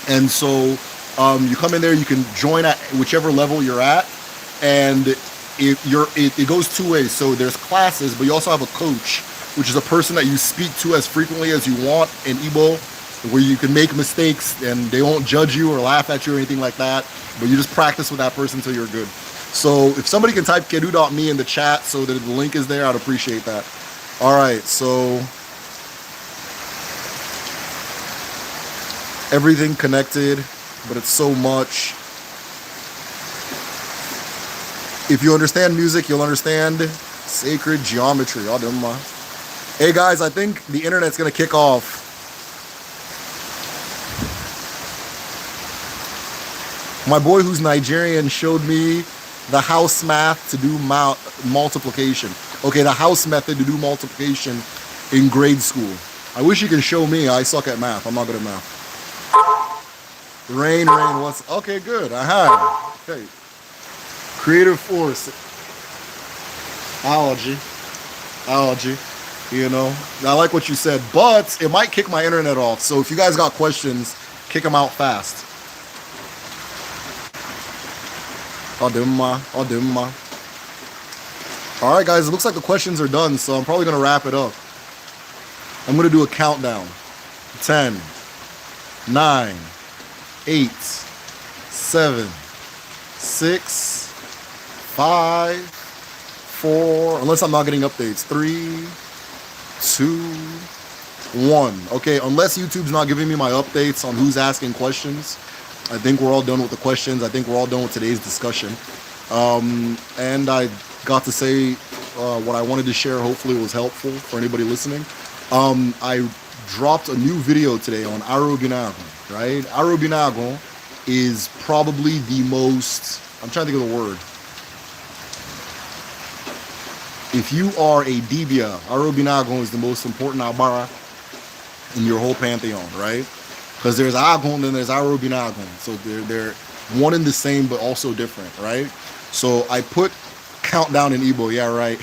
And so you come in there, you can join at whichever level you're at, and it goes 2 ways. So there's classes, but you also have a coach, which is a person that you speak to as frequently as you want in Igbo, where you can make mistakes and they won't judge you or laugh at you or anything like that, but you just practice with that person until you're good. So if somebody can type kedu.me in the chat so that the link is there, I'd appreciate that. All right, so everything connected, but it's so much. If you understand music, you'll understand sacred geometry. Hey guys, I think the internet's gonna kick off. My boy who's Nigerian showed me the house math to do multiplication. Okay, the house method to do multiplication in grade school. I wish you could show me. I suck at math. I'm not good at math. Rain, what's... Okay, good. I have. Okay. Creative force. Algae. You know, I like what you said, but it might kick my internet off. So if you guys got questions, kick them out fast. Ademma. All right, guys, it looks like the questions are done, so I'm probably going to wrap it up. I'm going to do a countdown. 10, 9, 8, 7, 6, 5, 4, unless I'm not getting updates. 3, 2, 1. Okay, unless YouTube's not giving me my updates on who's asking questions, I think we're all done with the questions. I think we're all done with today's discussion. And I got to say what I wanted to share. Hopefully it was helpful for anybody listening. I dropped a new video today on Arobinago, right? Arobinago is probably the most, I'm trying to think of the word. If you are a Dibia, Arobinago is the most important Abara in your whole pantheon, right? Because there's Agon and there's Arobinago. So they're one and the same, but also different, right? So I put countdown in Igbo, yeah, right.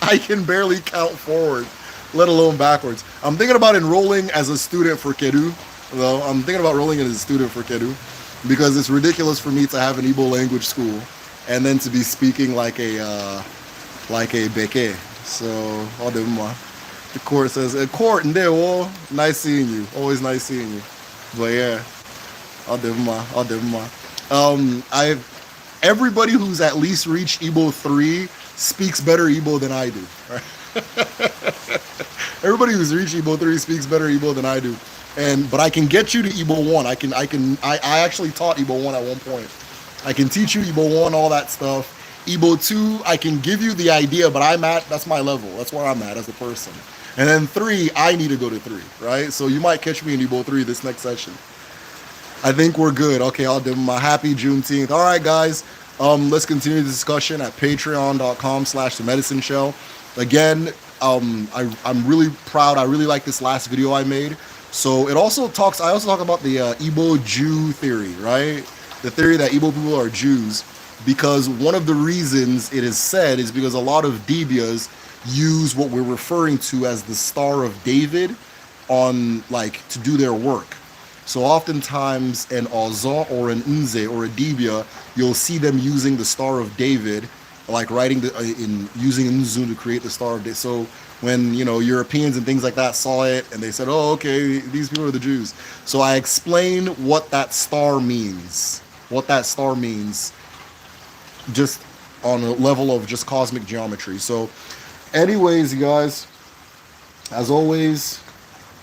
I can barely count forward, let alone backwards. I'm thinking about enrolling as a student for Kedu, though. I'm thinking about enrolling as a student for Kedu because it's ridiculous for me to have an Igbo language school and then to be speaking like a Beke. So, all the court says, court, and there, nice seeing you. Always nice seeing you. But yeah, all the everybody who's at least reached Igbo 3 speaks better Igbo than I do. Right? Everybody who's reached Igbo 3 speaks better Igbo than I do. But I can get you to Igbo 1. I actually taught Igbo 1 at one point. I can teach you Igbo 1, all that stuff. Igbo 2, I can give you the idea, but that's my level. That's where I'm at as a person. And then 3, I need to go to 3, right? So you might catch me in Igbo 3 this next session. I think we're good. Okay, I'll do my happy Juneteenth. All right, guys. Let's continue the discussion at patreon.com/The Medicine Show. Again, I'm really proud. I really like this last video I made. So I also talk about the Igbo Jew theory, right? The theory that Igbo people are Jews, because one of the reasons it is said is because a lot of Dibias use what we're referring to as the Star of David to do their work. So oftentimes an Ozo or an Nze or a Dibia, you'll see them using the Star of David, like using Nzu to create the Star of David. So when, Europeans and things like that saw it and they said, oh, okay, these people are the Jews. So I explain what that star means, just on a level of just cosmic geometry. So anyways, you guys, as always,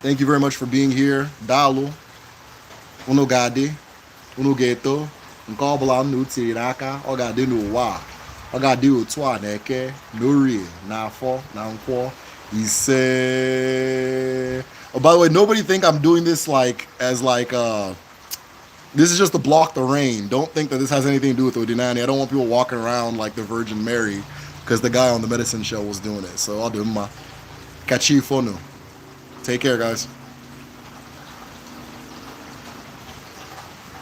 thank you very much for being here. Dalu. Unu ga-adị, unu ga-eto, nke ọbụla unu tiri n'aka, ọ ga-adị n'ụwa, ọ ga-adị otu a n'Eke, n'Orie, n'Afọ, na Nkwọ, Ise. Oh, by the way, nobody think I'm doing this this is just to block the rain. Don't think that this has anything to do with Odinani. I don't want people walking around like the Virgin Mary because the guy on the medicine show was doing it. So I'll do my Kachifonu. Take care, guys.